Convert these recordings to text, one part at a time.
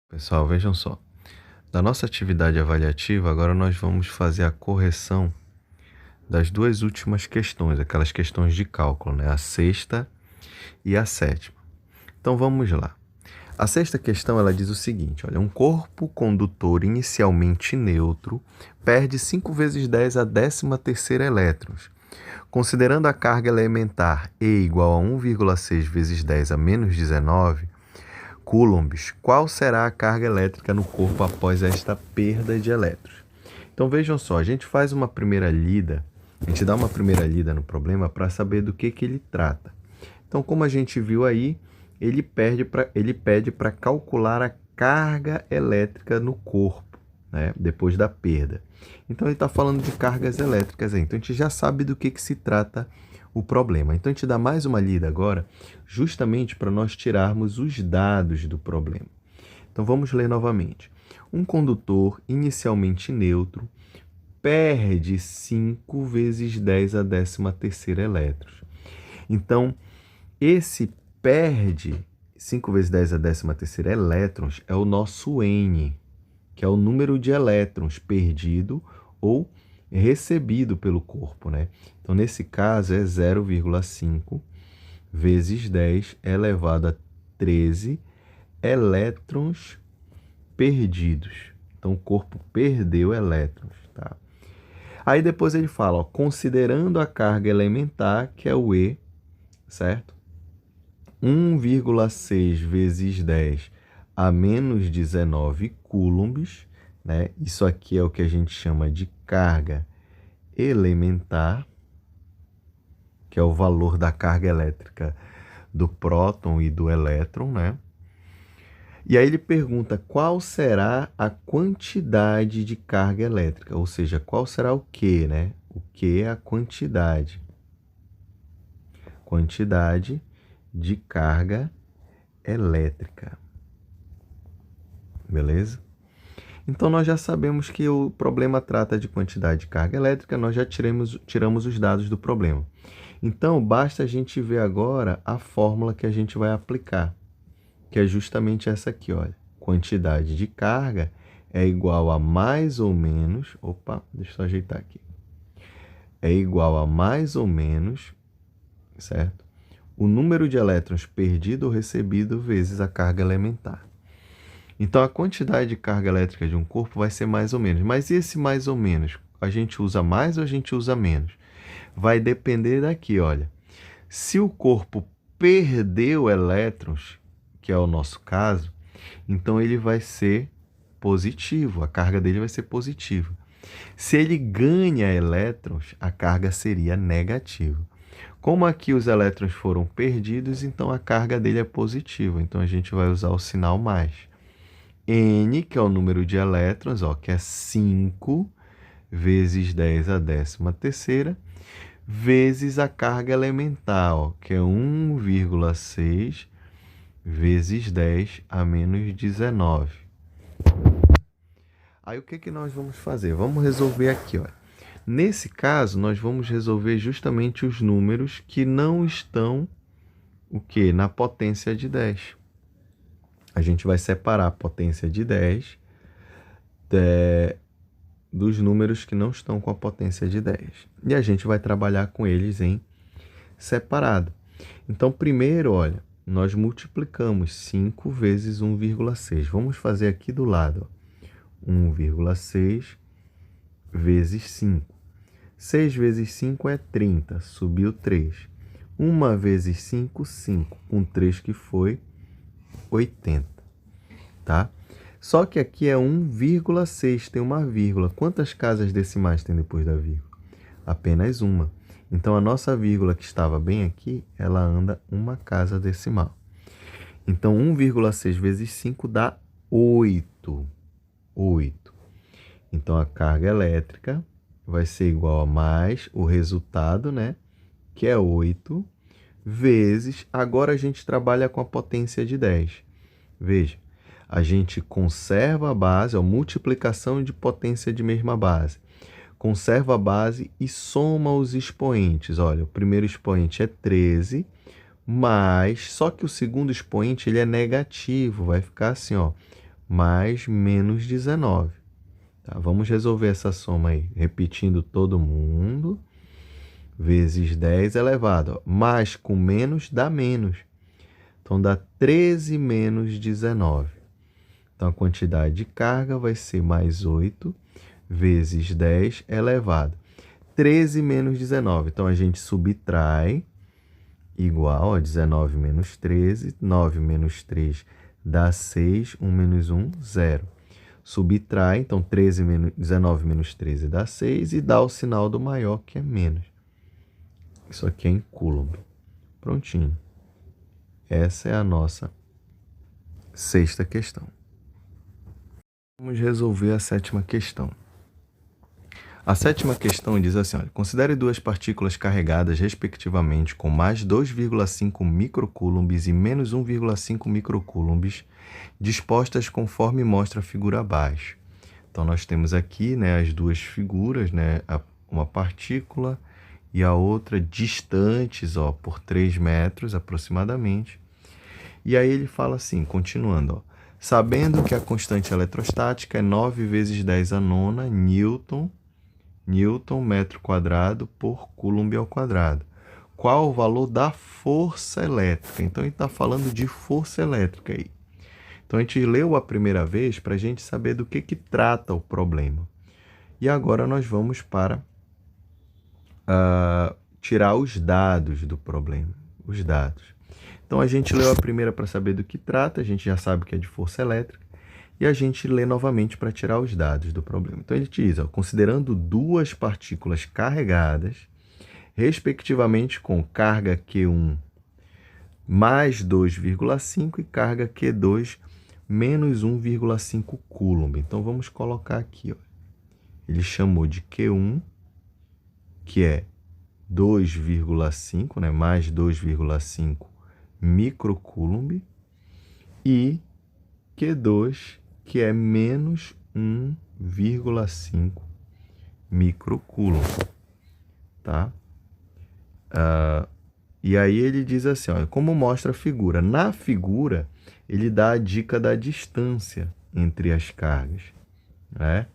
Pessoal, vejam só. Da nossa atividade avaliativa, agora nós vamos fazer a correção das duas últimas questões, aquelas questões de cálculo, né? A sexta e a sétima. Então vamos lá. A sexta questão ela diz o seguinte: olha, um corpo condutor inicialmente neutro perde 5 vezes 10 a 13ª elétrons. Considerando a carga elementar E igual a 1,6 vezes 10 a menos 19 coulombs, qual será a carga elétrica no corpo após esta perda de elétrons? Então vejam só, a gente faz uma primeira lida, a gente dá uma primeira lida no problema para saber do que ele trata. Então, como a gente viu aí, ele pede para calcular a carga elétrica no corpo, né, depois da perda. Então, ele está falando de cargas elétricas aí. Então, a gente já sabe do que se trata o problema. Então, a gente dá mais uma lida agora, justamente para nós tirarmos os dados do problema. Então, vamos ler novamente. Um condutor inicialmente neutro perde 5 vezes 10 a 13ª elétrons. Então, esse perde 5 vezes 10 a 13ª elétrons é o nosso N, que é o número de elétrons perdido ou recebido pelo corpo, né? Então, nesse caso, é 0,5 vezes 10 elevado a 13 elétrons perdidos. Então, o corpo perdeu elétrons, tá? Aí depois ele fala, ó, considerando a carga elementar, que é o E, certo? 1,6 vezes 10 a menos 19 coulombs, né? Isso aqui é o que a gente chama de carga elementar, que é o valor da carga elétrica do próton e do elétron, né? E aí ele pergunta qual será a quantidade de carga elétrica, ou seja, qual será o Q, né? O Q é a quantidade. Quantidade de carga elétrica. Beleza? Então, nós já sabemos que o problema trata de quantidade de carga elétrica, nós já tiramos os dados do problema. Então, basta a gente ver agora a fórmula que a gente vai aplicar, que é justamente essa aqui, olha. Quantidade de carga é igual a mais ou menos... Opa, deixa eu só ajeitar aqui. É igual a mais ou menos, certo? O número de elétrons perdido ou recebido vezes a carga elementar. Então, a quantidade de carga elétrica de um corpo vai ser mais ou menos. Mas esse mais ou menos, a gente usa mais ou a gente usa menos? Vai depender daqui, olha. Se o corpo perdeu elétrons, que é o nosso caso, então ele vai ser positivo, a carga dele vai ser positiva. Se ele ganha elétrons, a carga seria negativa. Como aqui os elétrons foram perdidos, então a carga dele é positiva. Então, a gente vai usar o sinal mais. N, que é o número de elétrons, ó, que é 5 vezes 10 a 13ª, vezes a carga elementar, ó, que é 1,6 vezes 10 a menos 19. Aí, o que nós vamos fazer? Vamos resolver aqui, ó. Nesse caso, nós vamos resolver justamente os números que não estão, o quê? Na potência de 10. A gente vai separar a potência de 10 dos números que não estão com a potência de 10. E a gente vai trabalhar com eles em separado. Então, primeiro, olha, nós multiplicamos 5 vezes 1,6. Vamos fazer aqui do lado, ó. 1,6 vezes 5. 6 vezes 5 é 30, subiu 3. 1 vezes 5, 5. Com 3 que foi 80, tá? Só que aqui é 1,6, tem uma vírgula. Quantas casas decimais tem depois da vírgula? Apenas uma. Então, a nossa vírgula que estava bem aqui, ela anda uma casa decimal. Então, 1,6 vezes 5 dá 8. 8. Então, a carga elétrica vai ser igual a mais o resultado, né? Que é 8, vezes... Agora, a gente trabalha com a potência de 10. Veja, a gente conserva a base, a multiplicação de potência de mesma base. Conserva a base e soma os expoentes. Olha, o primeiro expoente é 13, mas só que o segundo expoente ele é negativo, vai ficar assim, ó, mais menos 19. Tá? Vamos resolver essa soma aí, repetindo todo mundo. Vezes 10 elevado. Ó. Mais com menos dá menos. Então, dá 13 menos 19. Então, a quantidade de carga vai ser mais 8 vezes 10 elevado. 13 menos 19. Então, a gente subtrai igual a 19 menos 13. 9 menos 3 dá 6. 1 menos 1, 0. Subtrai, então 19 menos 13 dá 6 e dá o sinal do maior, que é menos. Isso aqui é em coulomb. Prontinho. Essa é a nossa sexta questão. Vamos resolver a sétima questão. A sétima questão diz assim, olha, considere duas partículas carregadas, respectivamente, com mais 2,5 microcoulombs e menos 1,5 microcoulombs, dispostas conforme mostra a figura abaixo. Então, nós temos aqui, né, as duas figuras, né, uma partícula e a outra distantes, ó, por 3 metros aproximadamente. E aí ele fala assim, continuando, ó, sabendo que a constante eletrostática é 9 vezes 10 a nona Newton metro quadrado por coulomb ao quadrado. Qual o valor da força elétrica? Então, ele está falando de força elétrica aí. Então, a gente leu a primeira vez para a gente saber do que trata o problema. E agora nós vamos para tirar os dados do problema. Os dados. Então, a gente leu a primeira para saber do que trata, a gente já sabe que é de força elétrica. E a gente lê novamente para tirar os dados do problema. Então, ele diz, ó, considerando duas partículas carregadas, respectivamente com carga Q1 mais 2,5 e carga Q2 menos 1,5 coulomb. Então, vamos colocar aqui. Ó. Ele chamou de Q1, que é 2,5, né, mais 2,5 microcoulomb, e Q2, que é menos 1,5 microcoulomb, tá? E aí ele diz assim, ó, como mostra a figura. Na figura, ele dá a dica da distância entre as cargas, né?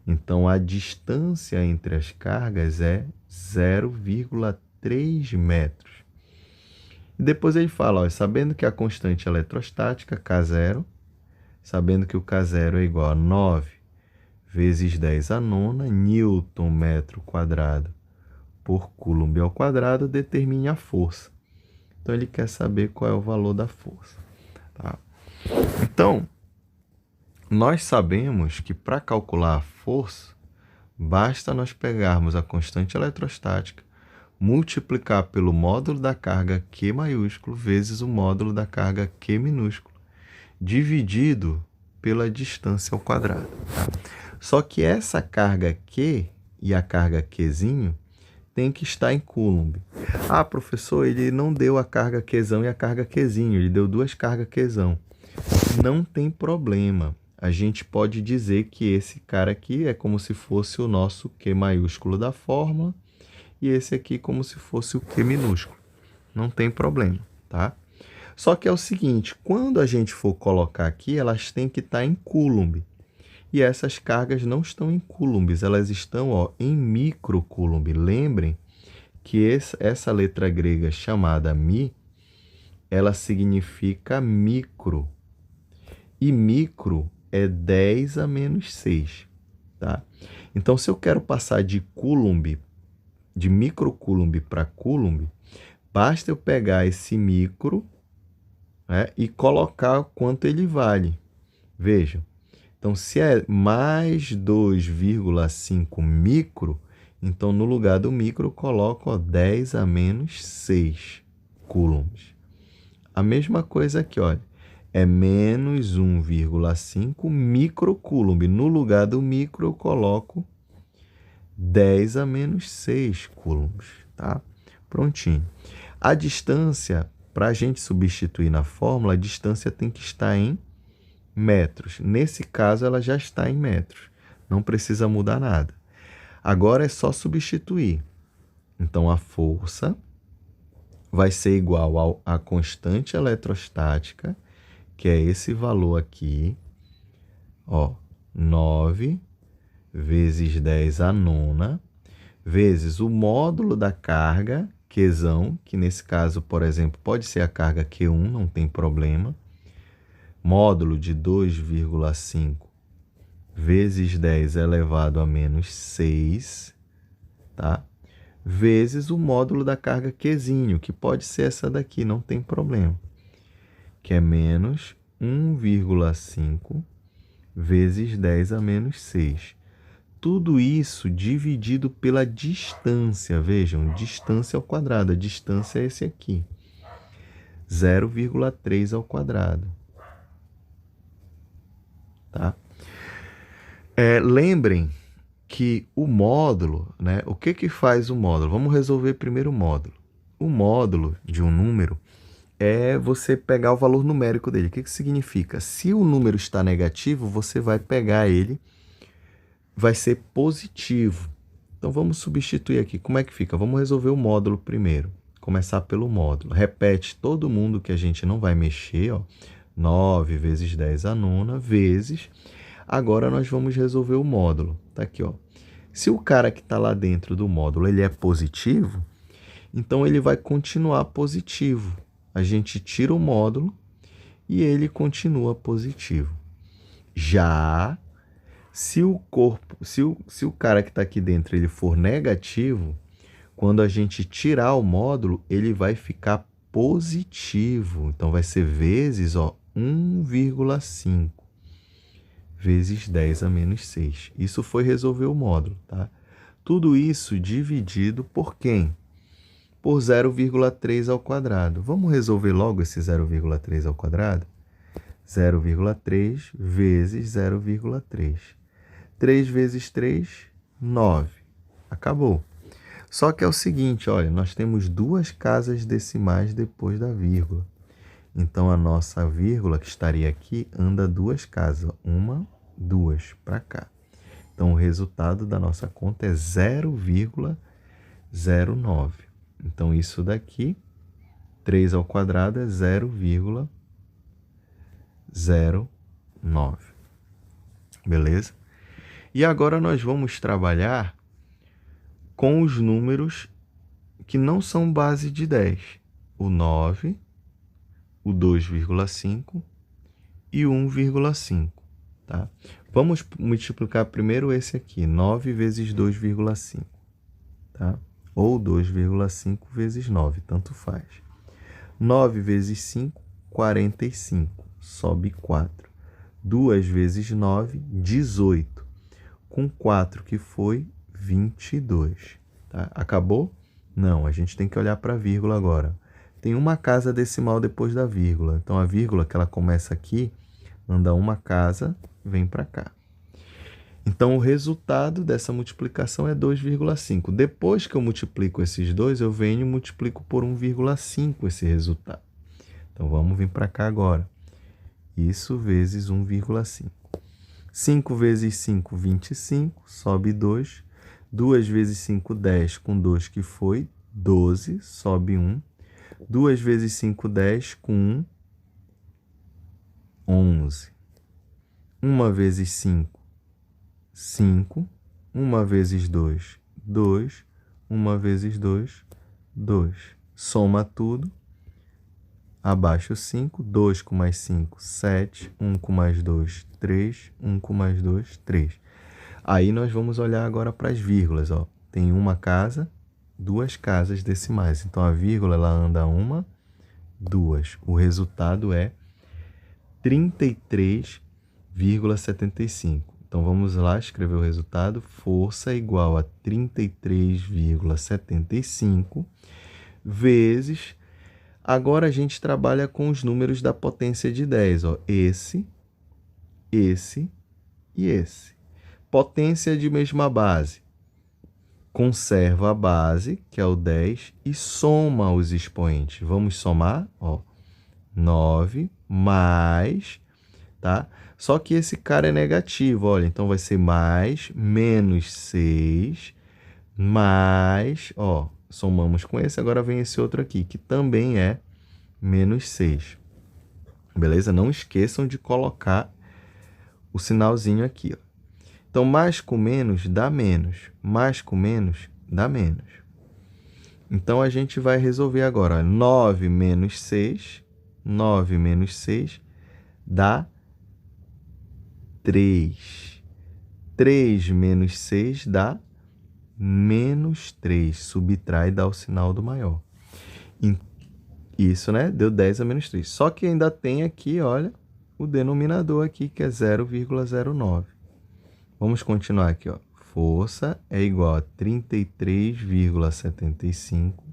Então, a distância entre as cargas é 0,3 metros. E depois ele fala, ó, sabendo que a constante eletrostática, K0, sabendo que o K0 é igual a 9 vezes 10 a nona, Newton metro quadrado por coulomb ao quadrado, determine a força. Então, ele quer saber qual é o valor da força. Tá? Então, nós sabemos que para calcular a força, basta nós pegarmos a constante eletrostática, multiplicar pelo módulo da carga Q maiúsculo vezes o módulo da carga Q minúsculo, dividido pela distância ao quadrado. Tá? Só que essa carga Q e a carga Qzinho tem que estar em coulomb. Ah, professor, ele não deu a carga Qzão e a carga Qzinho, ele deu duas cargas Qzão. Não tem problema. A gente pode dizer que esse cara aqui é como se fosse o nosso Q maiúsculo da fórmula e esse aqui como se fosse o Q minúsculo. Não tem problema, tá? Só que é o seguinte, quando a gente for colocar aqui, elas têm que estar em coulomb. E essas cargas não estão em coulombs, elas estão, ó, em microcoulomb. Lembrem que essa letra grega chamada mi, ela significa micro. E micro é 10 a menos 6. Tá? Então, se eu quero passar de coulomb, de microcoulomb para coulomb, basta eu pegar esse micro, né, e colocar quanto ele vale. Vejam. Então, se é mais 2,5 micro, então no lugar do micro eu coloco, ó, 10 a menos 6 coulombs. A mesma coisa aqui, olha, é menos 1,5 microcoulomb. No lugar do micro eu coloco 10 a menos 6 coulombs, tá? Prontinho. A distância, para a gente substituir na fórmula, a distância tem que estar em metros. Nesse caso, ela já está em metros. Não precisa mudar nada. Agora é só substituir. Então, a força vai ser igual à constante eletrostática, que é esse valor aqui, Ó, 9 vezes 10 a nona, vezes o módulo da carga, Qzão, que nesse caso, por exemplo, pode ser a carga Q1, não tem problema. Módulo de 2,5 vezes 10 elevado a menos 6, tá? Vezes o módulo da carga Qzinho, que pode ser essa daqui, não tem problema, que é menos 1,5 vezes 10 a menos 6. Tudo isso dividido pela distância. Vejam, distância ao quadrado. A distância é esse aqui. 0,3 ao quadrado. Tá? Lembrem que o módulo, né? O que faz o módulo? Vamos resolver primeiro o módulo. O módulo de um número é você pegar o valor numérico dele. O que significa? Se o número está negativo, você vai pegar ele, vai ser positivo. Então, vamos substituir aqui. Como é que fica? Vamos resolver o módulo primeiro. Começar pelo módulo. Repete todo mundo que a gente não vai mexer. Ó. 9 vezes 10 a nona, vezes... Agora, nós vamos resolver o módulo. Tá aqui, ó. Se o cara que está lá dentro do módulo ele é positivo, então ele vai continuar positivo. A gente tira o módulo e ele continua positivo. Já se o corpo, se o cara que está aqui dentro ele for negativo, quando a gente tirar o módulo, ele vai ficar positivo. Então, vai ser vezes 1,5 vezes 10 a menos 6. Isso foi resolver o módulo. Tá? Tudo isso dividido por quem? Por 0,3 ao quadrado. Vamos resolver logo esse 0,3 ao quadrado? 0,3 vezes 0,3. 3 vezes 3, 9. Acabou. Só que é o seguinte, olha, nós temos duas casas decimais depois da vírgula. Então, a nossa vírgula que estaria aqui anda duas casas. 1, 2 para cá. Então, o resultado da nossa conta é 0,09. Então, isso daqui, 3 ao quadrado é 0,09. Beleza? E agora nós vamos trabalhar com os números que não são base de 10. O 9, o 2,5 e o 1,5. Tá? Vamos multiplicar primeiro esse aqui, 9 vezes 2,5. Tá? Ou 2,5 vezes 9, tanto faz. 9 vezes 5, 45. Sobe 4. 2 vezes 9, 18. Com 4, que foi 22. Tá? Acabou? Não, a gente tem que olhar para a vírgula agora. Tem uma casa decimal depois da vírgula. Então, a vírgula que ela começa aqui, anda uma casa, vem para cá. Então, o resultado dessa multiplicação é 2,5. Depois que eu multiplico esses dois, eu venho e multiplico por 1,5 esse resultado. Então, vamos vir para cá agora. Isso vezes 1,5. 5 vezes 5, 25, sobe 2. 2 vezes 5, 10, com 2 que foi 12, sobe 1. 2 vezes 5, 10, com 1, 11. 1 vezes 5, 5. 1 vezes 2, 2. 1 vezes 2, 2. Soma tudo. Abaixo 5. 2 com mais 5, 7. 1 com mais 2, 3. 1 com mais 2, 3. Aí nós vamos olhar agora para as vírgulas. Ó. Tem uma casa, duas casas decimais. Então, a vírgula ela anda 1, 2. O resultado é 33,75. Então, vamos lá escrever o resultado. Força igual a 33,75 vezes... Agora, a gente trabalha com os números da potência de 10. Ó. Esse e esse. Potência de mesma base. Conserva a base, que é o 10, e soma os expoentes. Vamos somar? Ó. 9 mais... Tá? Só que esse cara é negativo, olha, então vai ser mais, menos 6, mais, ó, somamos com esse, agora vem esse outro aqui, que também é menos 6. Beleza? Não esqueçam de colocar o sinalzinho aqui, ó. Então, mais com menos dá menos. Mais com menos dá menos. Então, a gente vai resolver agora. Ó. 9 menos 6. 9 menos 6 dá 3. 3 menos 6 dá menos 3. Subtrai e dá o sinal do maior. Isso, né? Deu 10 a menos 3. Só que ainda tem aqui, olha, o denominador aqui, que é 0,09. Vamos continuar aqui, ó. Força é igual a 33,75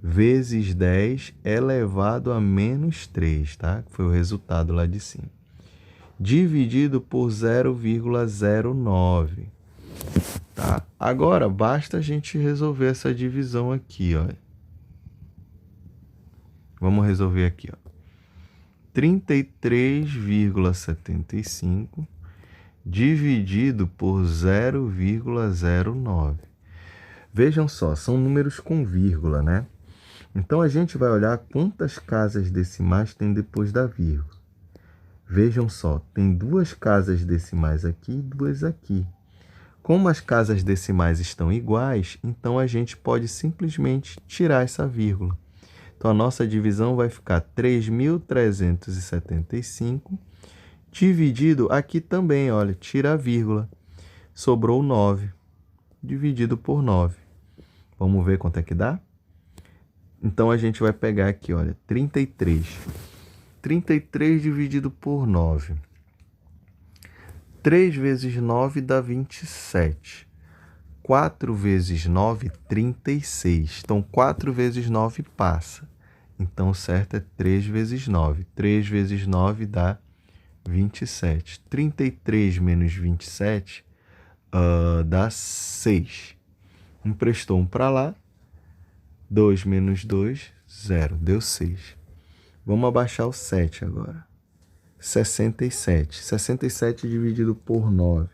vezes 10 elevado a menos 3, tá? Foi o resultado lá de cima. Dividido por 0,09, tá? Agora, basta a gente resolver essa divisão aqui, ó. Vamos resolver aqui, ó. 33,75 dividido por 0,09. Vejam só, são números com vírgula, né? Então, a gente vai olhar quantas casas decimais tem depois da vírgula. Vejam só, tem 2 casas decimais aqui e 2 aqui. Como as casas decimais estão iguais, então a gente pode simplesmente tirar essa vírgula. Então, a nossa divisão vai ficar 3.375 dividido aqui também, olha, tira a vírgula. Sobrou 9, dividido por 9. Vamos ver quanto é que dá? Então, a gente vai pegar aqui, olha, 33. 33 dividido por 9. 3 vezes 9 dá 27. 4 vezes 9, 36. Então, 4 vezes 9 passa. Então, o certo é 3 vezes 9. 3 vezes 9 dá 27. 33 menos 27 dá 6. Emprestou um para lá. 2 menos 2, 0. Deu 6. Vamos abaixar o 7 agora. 67. 67 dividido por 9.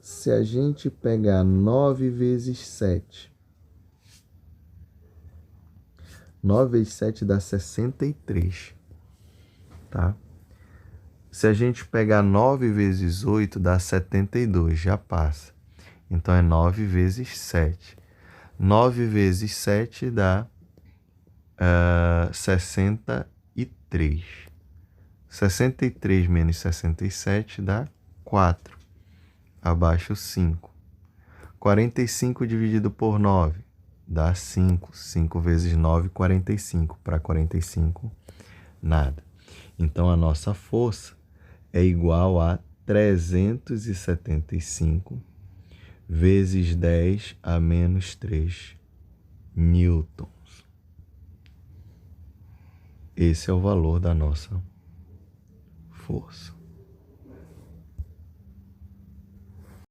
Se a gente pegar 9 vezes 7, 9 vezes 7 dá 63, tá? Se a gente pegar 9 vezes 8, dá 72, já passa. Então, é 9 vezes 7. 9 vezes 7 dá 63. 63 menos 67 dá 4. Abaixo 5. 45 dividido por 9 dá 5. 5 vezes 9, 45. Para 45, nada. Então, a nossa força é igual a 375 vezes 10 a menos 3 newtons. Esse é o valor da nossa força.